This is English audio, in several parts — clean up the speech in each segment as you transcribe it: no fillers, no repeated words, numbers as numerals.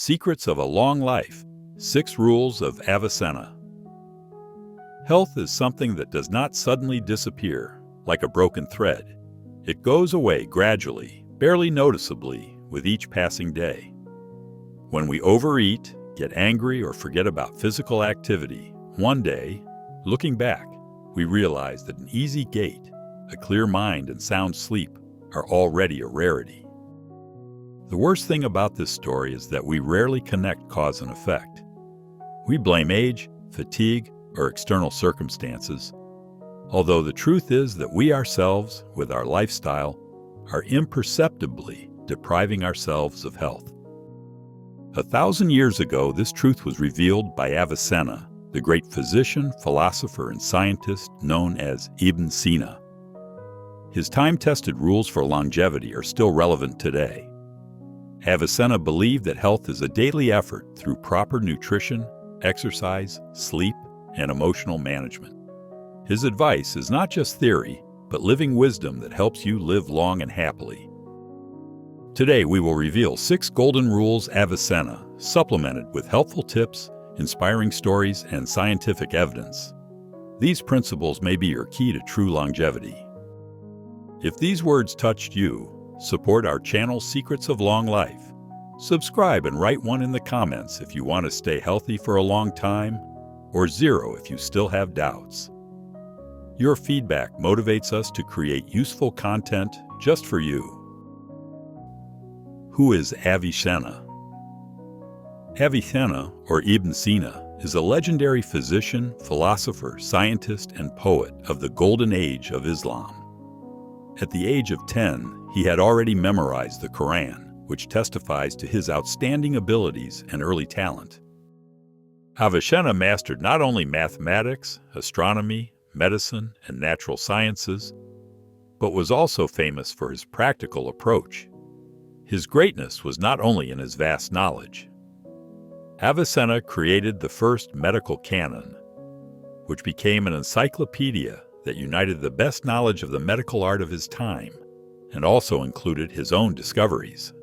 Secrets of a Long Life, 6 Rules of Avicenna. Health is something that does not suddenly disappear, like a broken thread. It goes away gradually, barely noticeably, with each passing day. When we overeat, get angry, or forget about physical activity, one day, looking back, we realize that an easy gait, a clear mind, and sound sleep are already a rarity. The worst thing about this story is that we rarely connect cause and effect. We blame age, fatigue, or external circumstances, although the truth is that we ourselves, with our lifestyle, are imperceptibly depriving ourselves of health. 1,000 years ago, this truth was revealed by Avicenna, the great physician, philosopher, and scientist known as Ibn Sina. His time-tested rules for longevity are still relevant today. Avicenna believed that health is a daily effort through proper nutrition, exercise, sleep, and emotional management. His advice is not just theory, but living wisdom that helps you live long and happily. Today we will reveal 6 golden rules Avicenna, supplemented with helpful tips, inspiring stories, and scientific evidence. These principles may be your key to true longevity. If these words touched you, support our channel Secrets of Long Life. Subscribe and write 1 in the comments if you want to stay healthy for a long time, or 0 if you still have doubts. Your feedback motivates us to create useful content just for you. Who is Avicenna? Avicenna, or Ibn Sina, is a legendary physician, philosopher, scientist, and poet of the Golden Age of Islam. At the age of 10, he had already memorized the Quran, which testifies to his outstanding abilities and early talent. Avicenna mastered not only mathematics, astronomy, medicine, and natural sciences, but was also famous for his practical approach. His greatness was not only in his vast knowledge. Avicenna created the first medical canon, which became an encyclopedia that united the best knowledge of the medical art of his time, and also included his own discoveries.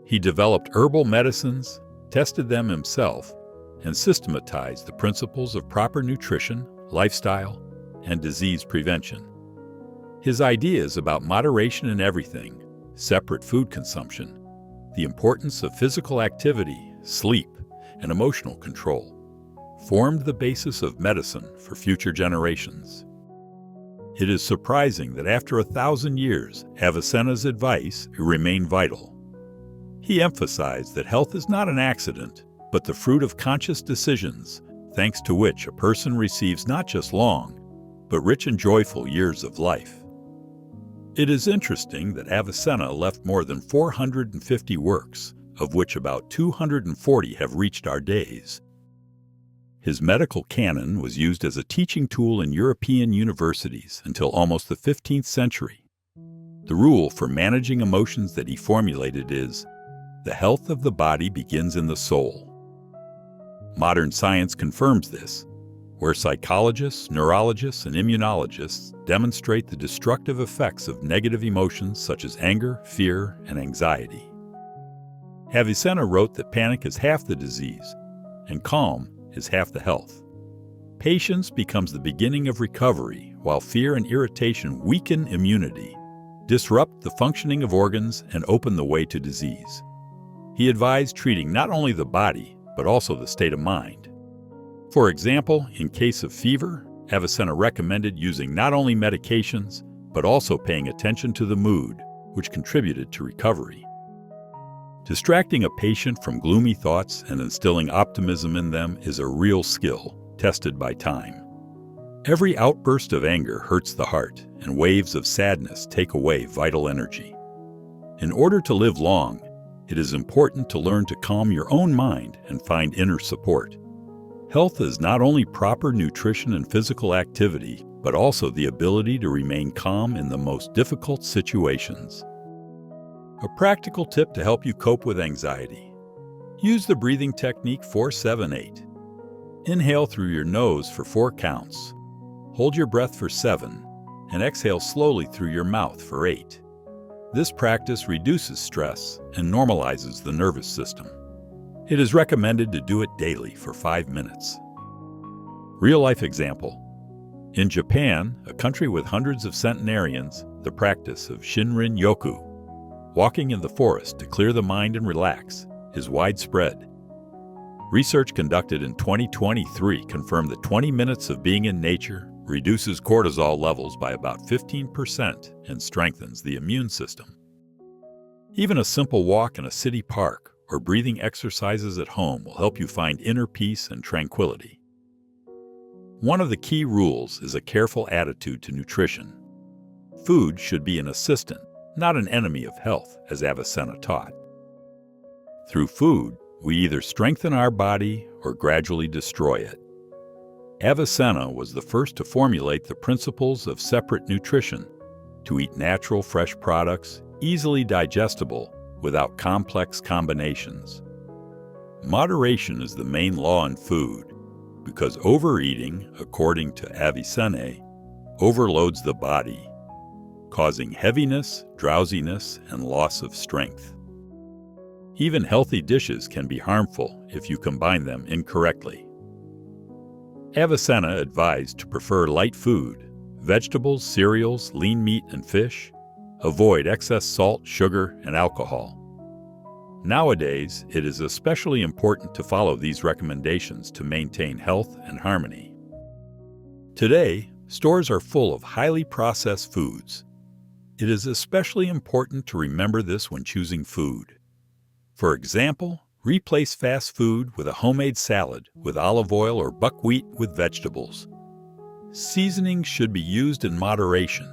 He developed herbal medicines, tested them himself, and systematized the principles of proper nutrition, lifestyle, and disease prevention. His ideas about moderation in everything, separate food consumption, the importance of physical activity, sleep, and emotional control, formed the basis of medicine for future generations. It is surprising that after 1,000 years, Avicenna's advice remained vital. He emphasized that health is not an accident, but the fruit of conscious decisions, thanks to which a person receives not just long, but rich and joyful years of life. It is interesting that Avicenna left more than 450 works, of which about 240 have reached our days. His medical canon was used as a teaching tool in European universities until almost the 15th century. The rule for managing emotions that he formulated is, "The health of the body begins in the soul." Modern science confirms this, where psychologists, neurologists, and immunologists demonstrate the destructive effects of negative emotions such as anger, fear, and anxiety. Avicenna wrote that panic is half the disease, and calm is half the health. Patience becomes the beginning of recovery, while fear and irritation weaken immunity, disrupt the functioning of organs, and open the way to disease. He advised treating not only the body, but also the state of mind. For example, in case of fever, Avicenna recommended using not only medications, but also paying attention to the mood, which contributed to recovery. Distracting a patient from gloomy thoughts and instilling optimism in them is a real skill, tested by time. Every outburst of anger hurts the heart, and waves of sadness take away vital energy. In order to live long, it is important to learn to calm your own mind and find inner support. Health is not only proper nutrition and physical activity, but also the ability to remain calm in the most difficult situations. A practical tip to help you cope with anxiety. Use the breathing technique 4-7-8. Inhale through your nose for 4 counts. Hold your breath for 7, and exhale slowly through your mouth for 8. This practice reduces stress and normalizes the nervous system. It is recommended to do it daily for 5 minutes. Real-life example. In Japan, a country with hundreds of centenarians, the practice of Shinrin-yoku, walking in the forest to clear the mind and relax, is widespread. Research conducted in 2023 confirmed that 20 minutes of being in nature reduces cortisol levels by about 15% and strengthens the immune system. Even a simple walk in a city park or breathing exercises at home will help you find inner peace and tranquility. One of the key rules is a careful attitude to nutrition. Food should be an assistant, not an enemy of health, as Avicenna taught. Through food, we either strengthen our body or gradually destroy it. Avicenna was the first to formulate the principles of separate nutrition, to eat natural, fresh products, easily digestible, without complex combinations. Moderation is the main law in food, because overeating, according to Avicenna, overloads the body, causing heaviness, drowsiness, and loss of strength. Even healthy dishes can be harmful if you combine them incorrectly. Avicenna advised to prefer light food, vegetables, cereals, lean meat, and fish. Avoid excess salt, sugar, and alcohol. Nowadays, it is especially important to follow these recommendations to maintain health and harmony. Today, stores are full of highly processed foods. It is especially important to remember this when choosing food. For example, replace fast food with a homemade salad with olive oil or buckwheat with vegetables. Seasonings should be used in moderation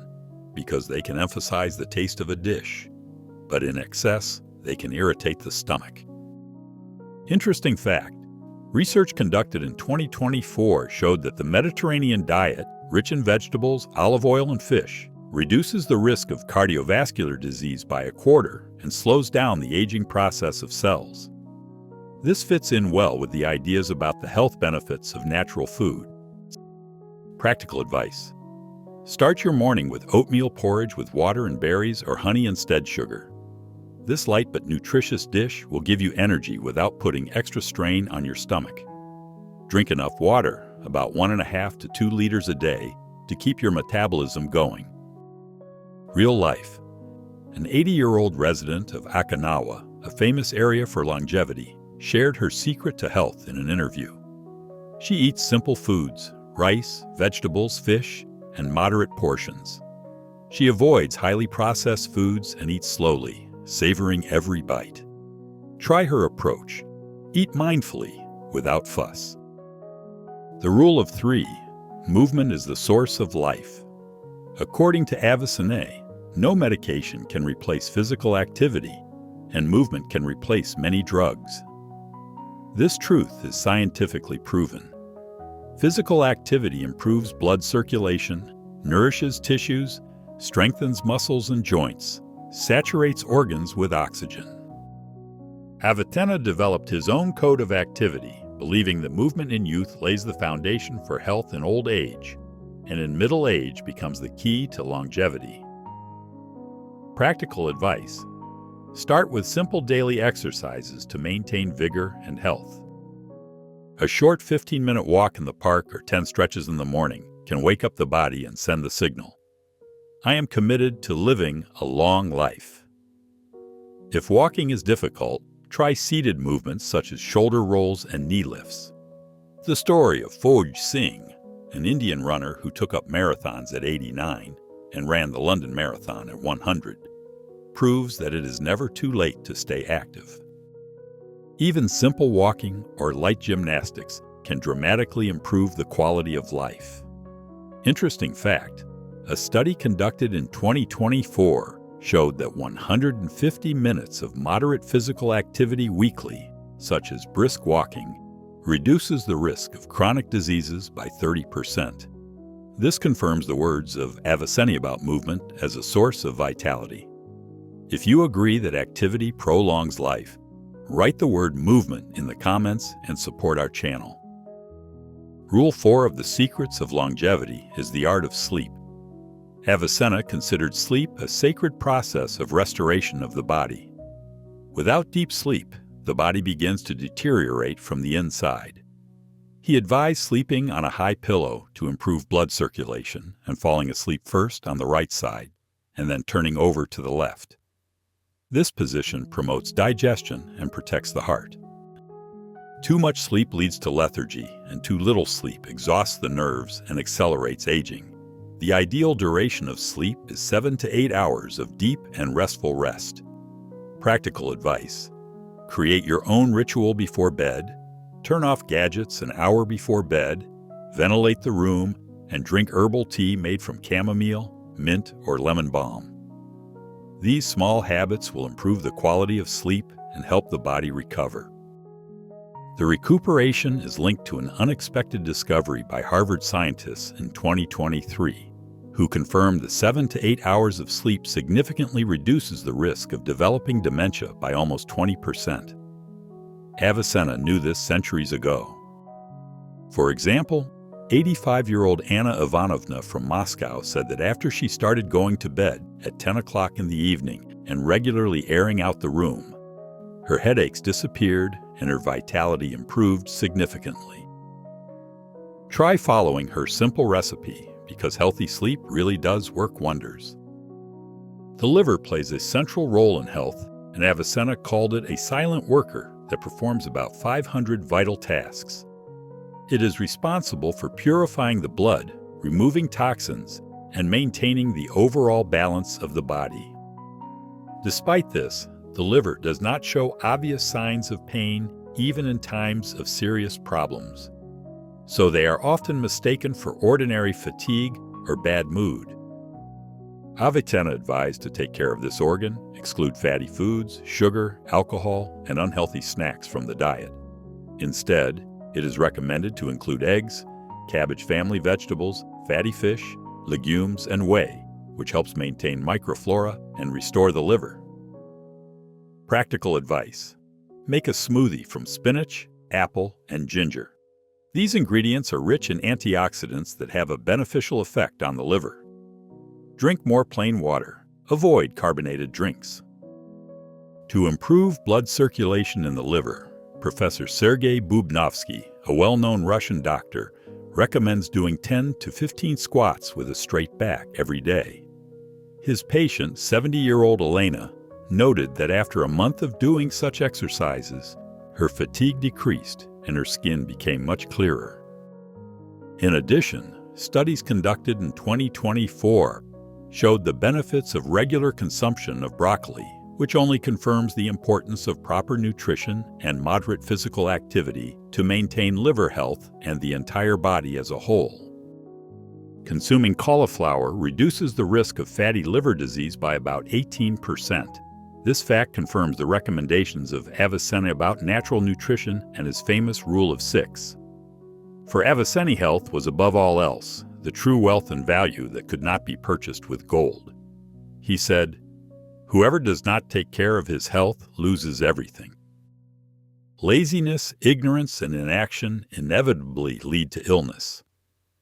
because they can emphasize the taste of a dish, but in excess, they can irritate the stomach. Interesting fact, research conducted in 2024 showed that the Mediterranean diet, rich in vegetables, olive oil, and fish, reduces the risk of cardiovascular disease by 1/4 and slows down the aging process of cells. This fits in well with the ideas about the health benefits of natural food. Practical advice. Start your morning with oatmeal porridge with water and berries or honey instead sugar. This light but nutritious dish will give you energy without putting extra strain on your stomach. Drink enough water, about 1.5 to 2 liters a day, to keep your metabolism going. Real life. An 80-year-old resident of Okinawa, a famous area for longevity, shared her secret to health in an interview. She eats simple foods, rice, vegetables, fish, and moderate portions. She avoids highly processed foods and eats slowly, savoring every bite. Try her approach. Eat mindfully, without fuss. The rule of 3, movement is the source of life. According to Avicenna, no medication can replace physical activity, and movement can replace many drugs. This truth is scientifically proven. Physical activity improves blood circulation, nourishes tissues, strengthens muscles and joints, saturates organs with oxygen. Avicenna developed his own code of activity, believing that movement in youth lays the foundation for health in old age, and in middle age becomes the key to longevity. Practical advice. Start with simple daily exercises to maintain vigor and health. A short 15-minute walk in the park or 10 stretches in the morning can wake up the body and send the signal. I am committed to living a long life. If walking is difficult, try seated movements such as shoulder rolls and knee lifts. The story of Foj Singh, an Indian runner who took up marathons at 89 and ran the London Marathon at 100, proves that it is never too late to stay active. Even simple walking or light gymnastics can dramatically improve the quality of life. Interesting fact, a study conducted in 2024 showed that 150 minutes of moderate physical activity weekly, such as brisk walking, reduces the risk of chronic diseases by 30%. This confirms the words of Avicenna about movement as a source of vitality. If you agree that activity prolongs life, write the word movement in the comments and support our channel. Rule 4 of the secrets of longevity is the art of sleep. Avicenna considered sleep a sacred process of restoration of the body. Without deep sleep, the body begins to deteriorate from the inside. He advised sleeping on a high pillow to improve blood circulation and falling asleep first on the right side and then turning over to the left. This position promotes digestion and protects the heart. Too much sleep leads to lethargy, and too little sleep exhausts the nerves and accelerates aging. The ideal duration of sleep is 7 to 8 hours of deep and restful rest. Practical advice: create your own ritual before bed, turn off gadgets an hour before bed, ventilate the room, and drink herbal tea made from chamomile, mint, or lemon balm. These small habits will improve the quality of sleep and help the body recover. The recuperation is linked to an unexpected discovery by Harvard scientists in 2023, who confirmed that 7 to 8 hours of sleep significantly reduces the risk of developing dementia by almost 20%. Avicenna knew this centuries ago. For example, 85-year-old Anna Ivanovna from Moscow said that after she started going to bed at 10 o'clock in the evening and regularly airing out the room, her headaches disappeared and her vitality improved significantly. Try following her simple recipe, because healthy sleep really does work wonders. The liver plays a central role in health, and Avicenna called it a silent worker that performs about 500 vital tasks. It is responsible for purifying the blood, removing toxins, and maintaining the overall balance of the body. Despite this, the liver does not show obvious signs of pain even in times of serious problems. So they are often mistaken for ordinary fatigue or bad mood. Avicenna advised to take care of this organ, exclude fatty foods, sugar, alcohol, and unhealthy snacks from the diet. Instead, it is recommended to include eggs, cabbage family vegetables, fatty fish, legumes, and whey, which helps maintain microflora and restore the liver. Practical advice: make a smoothie from spinach, apple, and ginger. These ingredients are rich in antioxidants that have a beneficial effect on the liver. Drink more plain water. Avoid carbonated drinks. To improve blood circulation in the liver, Professor Sergei Bubnovsky, a well-known Russian doctor, recommends doing 10 to 15 squats with a straight back every day. His patient, 70-year-old Elena, noted that after a month of doing such exercises, her fatigue decreased and her skin became much clearer. In addition, studies conducted in 2024 showed the benefits of regular consumption of broccoli, which only confirms the importance of proper nutrition and moderate physical activity to maintain liver health and the entire body as a whole. Consuming cauliflower reduces the risk of fatty liver disease by about 18%. This fact confirms the recommendations of Avicenna about natural nutrition and his famous Rule of 6. For Avicenna, health was above all else the true wealth and value that could not be purchased with gold. He said, "Whoever does not take care of his health loses everything." Laziness, ignorance, and inaction inevitably lead to illness.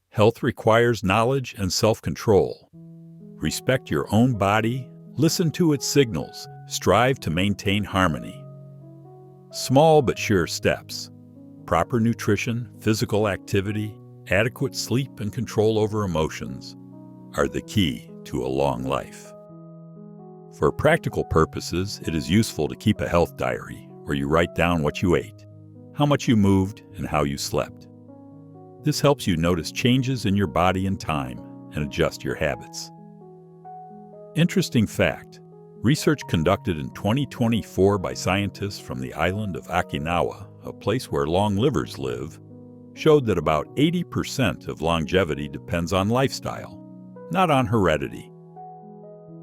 Health requires knowledge and self-control. Respect your own body, listen to its signals, strive to maintain harmony. Small but sure steps: proper nutrition, physical activity, adequate sleep, and control over emotions are the key to a long life. For practical purposes, it is useful to keep a health diary where you write down what you ate, how much you moved, and how you slept. This helps you notice changes in your body and time and adjust your habits. Interesting fact: research conducted in 2024 by scientists from the island of Okinawa, a place where long livers live, showed that about 80% of longevity depends on lifestyle, not on heredity.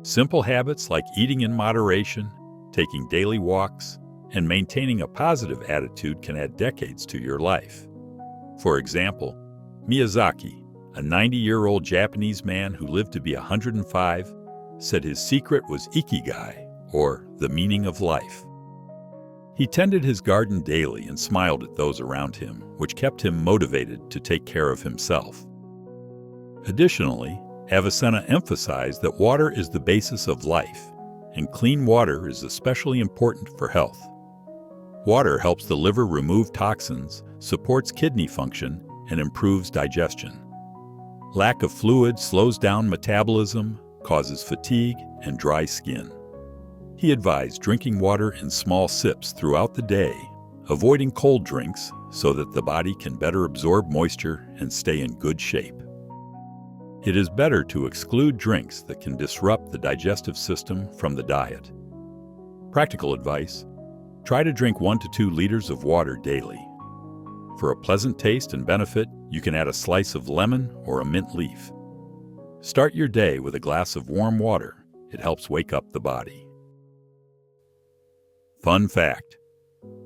Simple habits like eating in moderation, taking daily walks, and maintaining a positive attitude can add decades to your life. For example, Miyazaki, a 90-year-old Japanese man who lived to be 105, said his secret was ikigai, or the meaning of life. He tended his garden daily and smiled at those around him, which kept him motivated to take care of himself. Additionally, Avicenna emphasized that water is the basis of life, and clean water is especially important for health. Water helps the liver remove toxins, supports kidney function, and improves digestion. Lack of fluid slows down metabolism, causes fatigue, and dry skin. He advised drinking water in small sips throughout the day, avoiding cold drinks so that the body can better absorb moisture and stay in good shape. It is better to exclude drinks that can disrupt the digestive system from the diet. Practical advice: try to drink 1 to 2 liters of water daily. For a pleasant taste and benefit, you can add a slice of lemon or a mint leaf. Start your day with a glass of warm water. It helps wake up the body. Fun fact: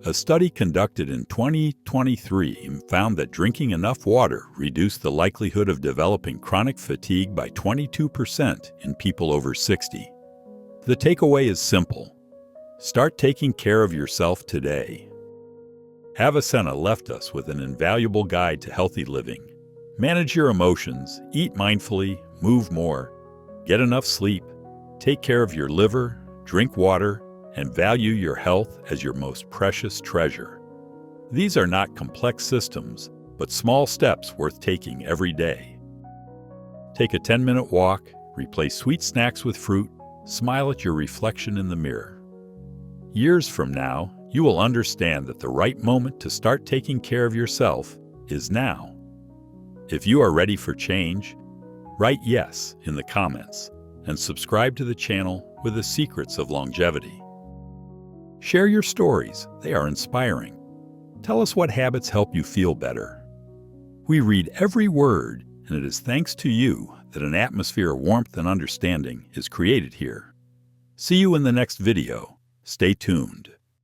a study conducted in 2023 found that drinking enough water reduced the likelihood of developing chronic fatigue by 22% in people over 60. The takeaway is simple: start taking care of yourself today. Avicenna left us with an invaluable guide to healthy living. Manage your emotions, eat mindfully, move more, get enough sleep, take care of your liver, drink water, and value your health as your most precious treasure. These are not complex systems, but small steps worth taking every day. Take a 10-minute walk, replace sweet snacks with fruit, smile at your reflection in the mirror. Years from now, you will understand that the right moment to start taking care of yourself is now. If you are ready for change, write yes in the comments and subscribe to the channel with the secrets of longevity. Share your stories, they are inspiring. Tell us what habits help you feel better. We read every word, and it is thanks to you that an atmosphere of warmth and understanding is created here. See you in the next video. Stay tuned.